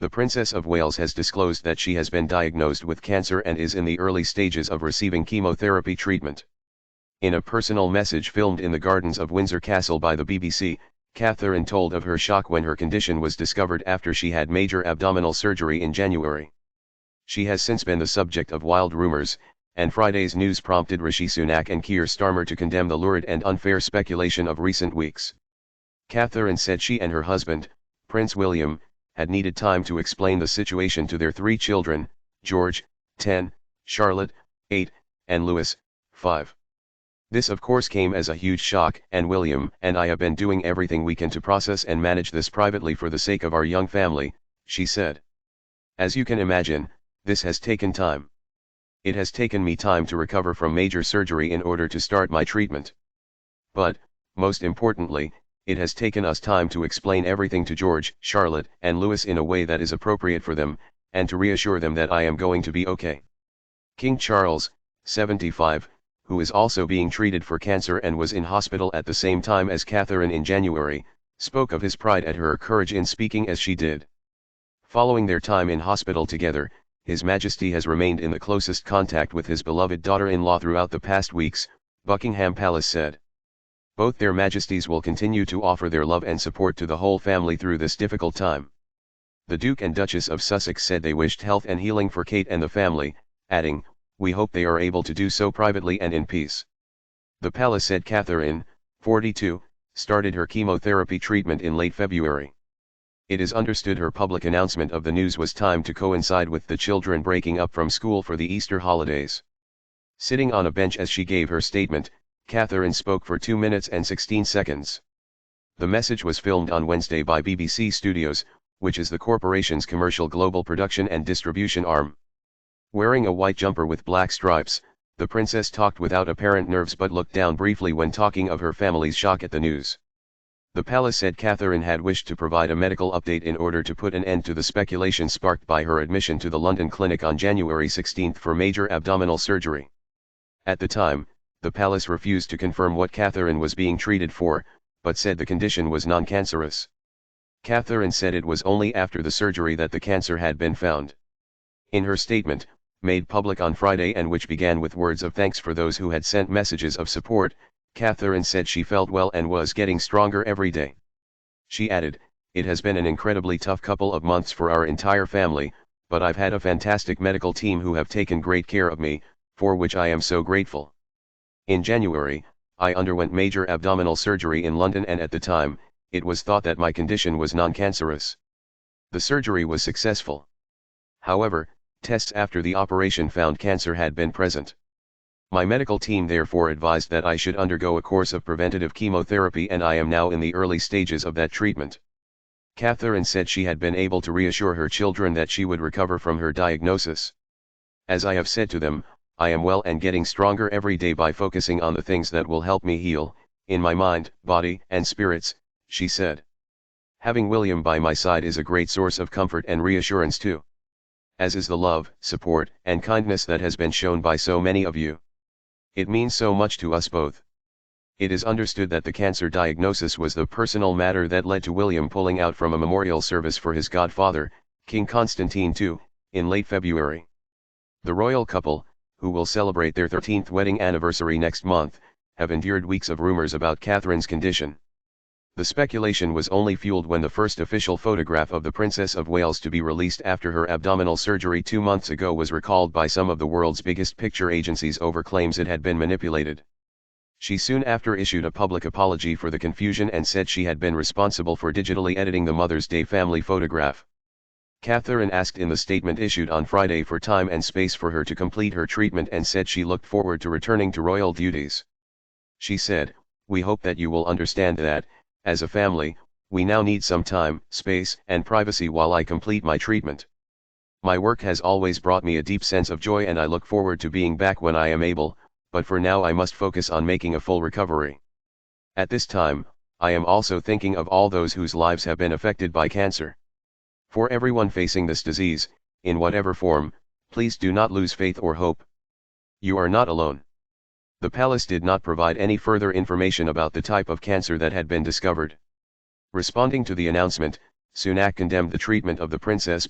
The Princess of Wales has disclosed that she has been diagnosed with cancer and is in the early stages of receiving chemotherapy treatment. In a personal message filmed in the gardens of Windsor Castle by the BBC, Catherine told of her shock when her condition was discovered after she had major abdominal surgery in January. She has since been the subject of wild rumors, and Friday's news prompted Rishi Sunak and Keir Starmer to condemn the lurid and unfair speculation of recent weeks. Catherine said she and her husband, Prince William, had needed time to explain the situation to their 3 children, George, 10, Charlotte, 8, and Louis, 5. This of course came as a huge shock, and William and I have been doing everything we can to process and manage this privately for the sake of our young family, she said. As you can imagine, this has taken time. It has taken me time to recover from major surgery in order to start my treatment. But, most importantly, it has taken us time to explain everything to George, Charlotte, and Louis in a way that is appropriate for them, and to reassure them that I am going to be okay. King Charles, 75, who is also being treated for cancer and was in hospital at the same time as Catherine in January, spoke of his pride at her courage in speaking as she did. Following their time in hospital together, His Majesty has remained in the closest contact with his beloved daughter-in-law throughout the past weeks, Buckingham Palace said. Both their Majesties will continue to offer their love and support to the whole family through this difficult time. The Duke and Duchess of Sussex said they wished health and healing for Kate and the family, adding, "We hope they are able to do so privately and in peace." The palace said Catherine, 42, started her chemotherapy treatment in late February. It is understood her public announcement of the news was timed to coincide with the children breaking up from school for the Easter holidays. Sitting on a bench as she gave her statement, Catherine spoke for 2 minutes and 16 seconds. The message was filmed on Wednesday by BBC Studios, which is the corporation's commercial global production and distribution arm. Wearing a white jumper with black stripes, the princess talked without apparent nerves but looked down briefly when talking of her family's shock at the news. The palace said Catherine had wished to provide a medical update in order to put an end to the speculation sparked by her admission to the London clinic on January 16 for major abdominal surgery. At the time, the palace refused to confirm what Catherine was being treated for, but said the condition was non-cancerous. Catherine said it was only after the surgery that the cancer had been found. In her statement, made public on Friday and which began with words of thanks for those who had sent messages of support, Catherine said she felt well and was getting stronger every day. She added, "It has been an incredibly tough couple of months for our entire family, but I've had a fantastic medical team who have taken great care of me, for which I am so grateful. In January, I underwent major abdominal surgery in London and at the time, it was thought that my condition was non-cancerous. The surgery was successful. However, tests after the operation found cancer had been present. My medical team therefore advised that I should undergo a course of preventative chemotherapy and I am now in the early stages of that treatment." Catherine said she had been able to reassure her children that she would recover from her diagnosis. "As I have said to them, I am well and getting stronger every day by focusing on the things that will help me heal, in my mind, body, and spirits," she said. "Having William by my side is a great source of comfort and reassurance too. As is the love, support, and kindness that has been shown by so many of you. It means so much to us both." It is understood that the cancer diagnosis was the personal matter that led to William pulling out from a memorial service for his godfather, King Constantine II, in late February. The royal couple, who will celebrate their 13th wedding anniversary next month, have endured weeks of rumors about Catherine's condition. The speculation was only fueled when the first official photograph of the Princess of Wales to be released after her abdominal surgery 2 months ago was recalled by some of the world's biggest picture agencies over claims it had been manipulated. She soon after issued a public apology for the confusion and said she had been responsible for digitally editing the Mother's Day family photograph. Catherine asked in the statement issued on Friday for time and space for her to complete her treatment and said she looked forward to returning to royal duties. She said, "We hope that you will understand that, as a family, we now need some time, space, and privacy while I complete my treatment. My work has always brought me a deep sense of joy and I look forward to being back when I am able, but for now I must focus on making a full recovery. At this time, I am also thinking of all those whose lives have been affected by cancer. For everyone facing this disease, in whatever form, please do not lose faith or hope. You are not alone." The palace did not provide any further information about the type of cancer that had been discovered. Responding to the announcement, Sunak condemned the treatment of the princess,